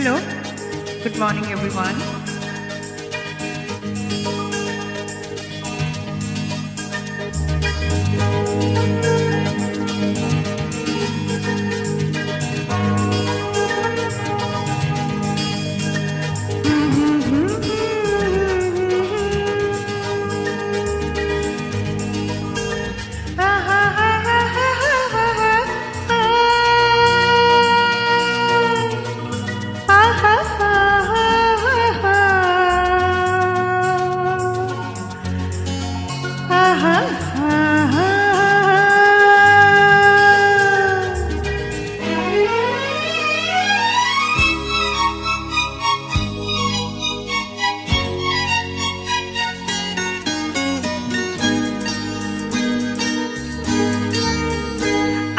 Hello, good morning everyone.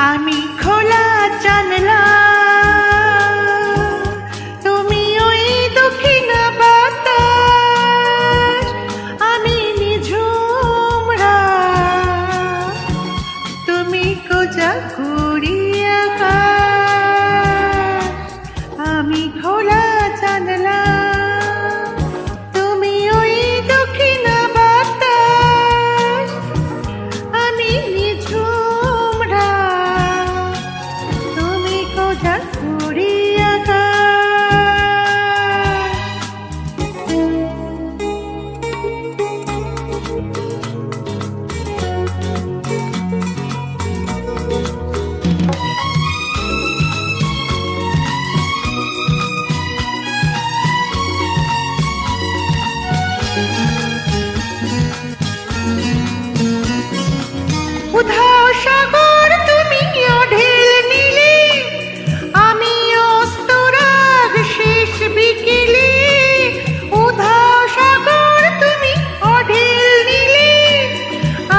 আমি খোলা জানলা তুমি ওই দক্ষিণ বাতাস আমি নিঝুম রাত তুমি কোজা কুড়িয়া আকাশ আমি খোলা জানলা তুমি ওই দক্ষিণ বাতাস আমি নিঝুম উধাও সাগর তুমি অঢেল নীলে আমি অস্তরাগ শেষ বিকেলে উধাও সাগর তুমি অঢেল নীলে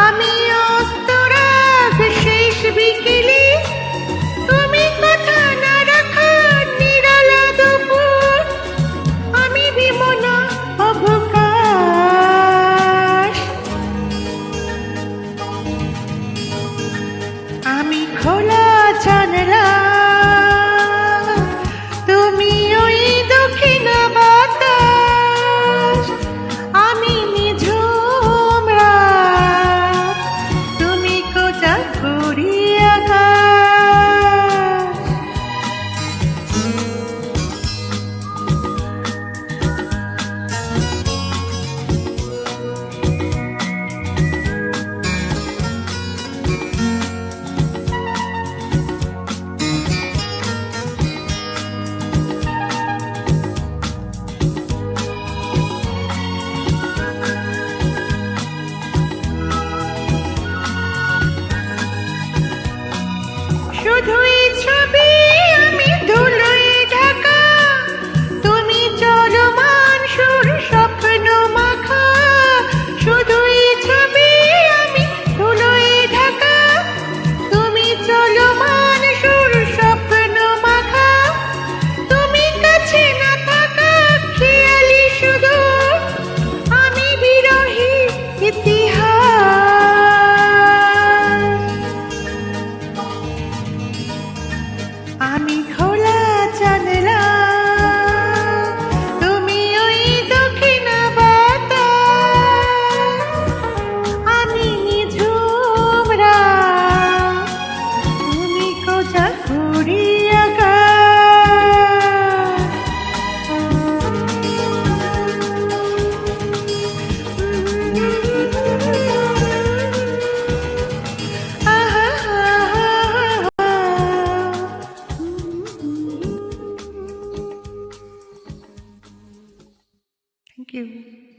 আমি অস্তরাগ শেষ বিকেলে তুমি কথা না রাখা নিরালা দুপুর আমি বিমনা অবকাশ আমি খোলা জানলা তুমি ওই দক্ষিণ বাতাস আমি নিঝুম রাত তুমি কোজা কুড়িয়া আকাশ শুধুই ছবি আমি ধুলোয় ঢাকা তুমি চলমান সুর স্বপ্ন মাখা শুধুই ছবি আমি ধুলোয় ঢাকা তুমি চলমান সুর স্বপ্ন মাখা তুমি কাছে না থাকা খেয়ালি শুধু আমি বিরহী ইতিহাস আমি খোলা জানলা তুমি ওই দক্ষিণ বাতাস আমি নিঝুম রাত তুমি কোজা কুড়িয়া Thank you.